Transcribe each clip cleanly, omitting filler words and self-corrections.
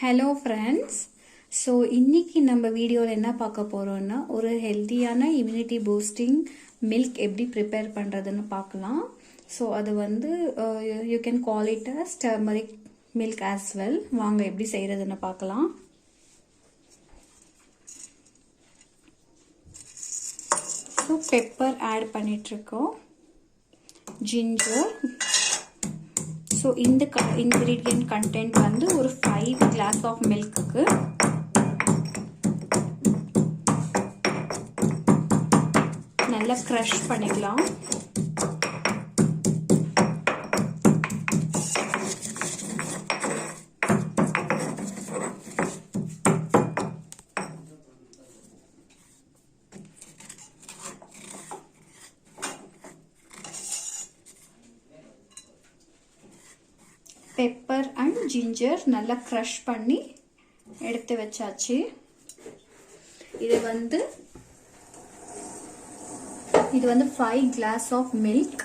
Hello friends. So இன்றைக்கி நம்ம வீடியோவில் என்ன பார்க்க போகிறோன்னா ஒரு ஹெல்த்தியான இம்யூனிட்டி பூஸ்டிங் மில்க் எப்படி ப்ரிப்பேர் பண்ணுறதுன்னு பார்க்கலாம். ஸோ அது வந்து you can call it as turmeric milk as well. வாங்க எப்படி செய்கிறதுன்னு பார்க்கலாம். ஸோ பெப்பர் ஆட் பண்ணிகிட்ருக்கோம், ஜிஞ்சர். ஸோ இந்த இன்க்ரீடியன்ட் கண்டென்ட் வந்து ஒரு 5 கிளாஸ் ஆஃப் மில்க்குக்கு நல்லா க்ரஷ் பண்ணிக்கலாம். பெப்பர் அண்ட் ஜிஞ்சர் நல்லா க்ரஷ் பண்ணி எடுத்து வச்சாச்சு. இது வந்து 5 கிளாஸ் ஆஃப் மில்க்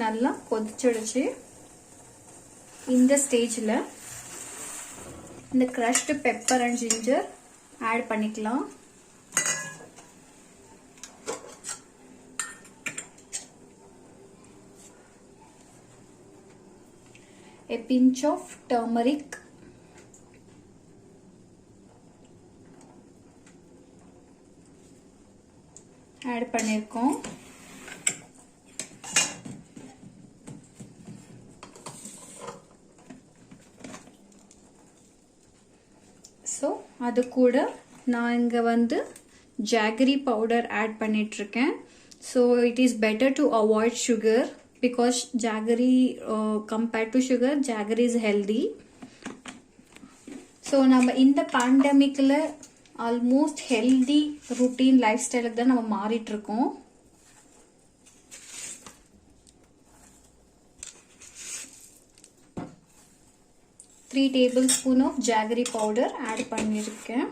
நல்லா கொதிச்சிடுச்சு. இந்த ஸ்டேஜில் இந்த crushed pepper and ginger add பண்ணிக்கலாம். A pinch of turmeric, add பண்ணிருக்கோம். ஸோ அது கூட நான் இங்கே வந்து ஜாகரி பவுடர் ஆட் பண்ணிட்டுருக்கேன். So it is better to avoid sugar because jaggery compared to sugar, jaggery is healthy. So நம்ம இந்த பேண்டமிக்ல ஆல்மோஸ்ட் ஹெல்தி ரூட்டீன் லைஃப் ஸ்டைலுக்கு தான் நம்ம மாறிட்டு இருக்கோம். Three tablespoon of jaggery powder add பண்ணியிருக்கேன்.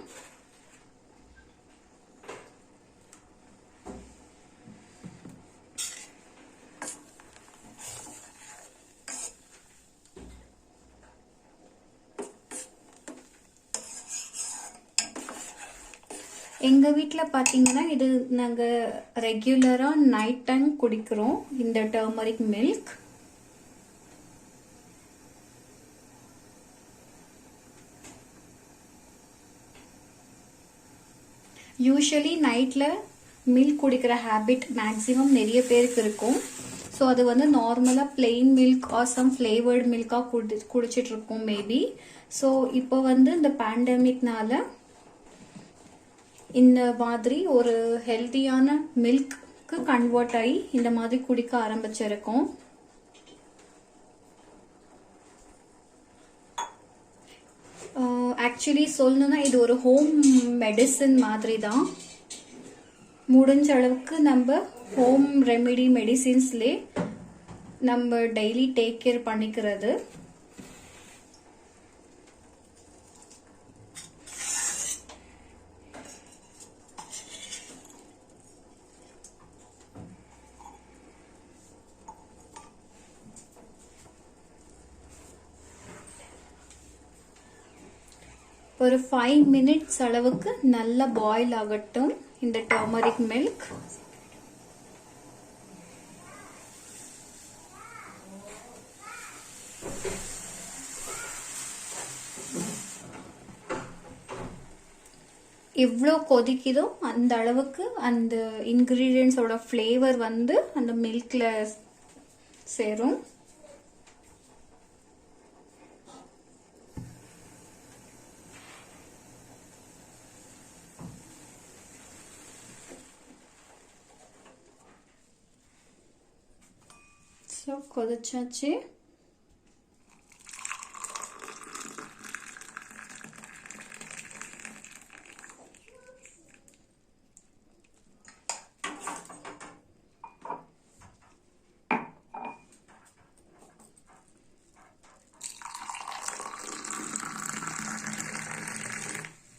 எங்கள் வீட்டில் பார்த்தீங்கன்னா இது நாங்கள் ரெகுலராக நைட் டைம் குடிக்கிறோம் இந்த டர்மரிக் மில்க். யூஸ்வலி நைட்டில் மில்க் குடிக்கிற ஹேபிட் மேக்ஸிமம் நிறைய பேருக்கு இருக்கும். ஸோ அது வந்து நார்மலாக plain milk or some flavoured மில்காக குடிச்சிட்ருக்கோம் மேபி. ஸோ இப்போ வந்து இந்த பேண்டமிக்னால இந்த மாதிரி ஒரு ஹெல்த்தியான மில்க்கு கன்வெர்ட் ஆகி இந்த மாதிரி குடிக்க ஆரம்பிச்சிருக்கோம். ஆக்சுவலி சொல்லணும்னா இது ஒரு ஹோம் மெடிசன் மாதிரி தான். முடிஞ்ச அளவுக்கு நம்ம ஹோம் ரெமெடி மெடிசின்ஸ்லே நம்ம டெய்லி டேக் கேர் பண்ணிக்கிறது. ஒரு 5 மினிட்ஸ் அளவுக்கு நல்லா பாயில் ஆகட்டும் இந்த டர்மரிக் மில்க். எவ்வளோ கொதிக்குதோ அந்த அளவுக்கு அந்த இன்கிரீடியன்ஸோட ஃப்ளேவர் வந்து அந்த மில்க்ல சேரும். ஸோ கொதிச்சாச்சு.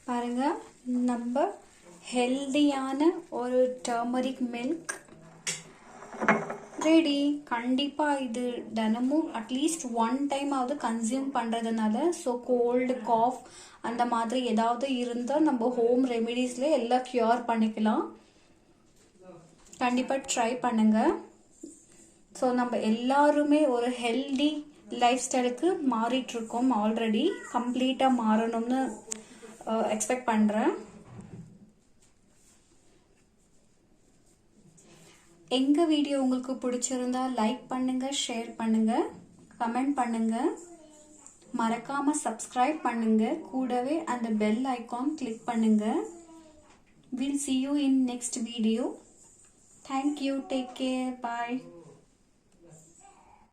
பாருங்க, நம்ம ஹெல்தியான ஒரு டர்மரிக் மில்க் ரெடி. கண்டிப்பாக இது தினமும் அட்லீஸ்ட் ஒன் டைம் ஆகுது கன்சியூம் பண்ணுறதுனால, ஸோ கோல்டு காஃப் அந்த மாதிரி ஏதாவது இருந்தால் நம்ம ஹோம் ரெமிடிஸ்ல எல்லாம் க்யூர் பண்ணிக்கலாம். கண்டிப்பாக ட்ரை பண்ணுங்க. ஸோ நம்ம எல்லாருமே ஒரு ஹெல்தி லைஃப் ஸ்டைலுக்கு மாறிட்டுருக்கோம். ஆல்ரெடி கம்ப்ளீட்டாக மாறணும்னு எக்ஸ்பெக்ட் பண்ணுறேன். எங்கள் வீடியோ உங்களுக்கு பிடிச்சிருந்தா லைக் பண்ணுங்கள், ஷேர் பண்ணுங்கள், கமெண்ட் பண்ணுங்கள், மறக்காமல் சப்ஸ்கிரைப் பண்ணுங்கள், கூடவே அந்த பெல் ஐக்கான் கிளிக் பண்ணுங்கள். We'll see you in next video. Thank you. Take care. Bye.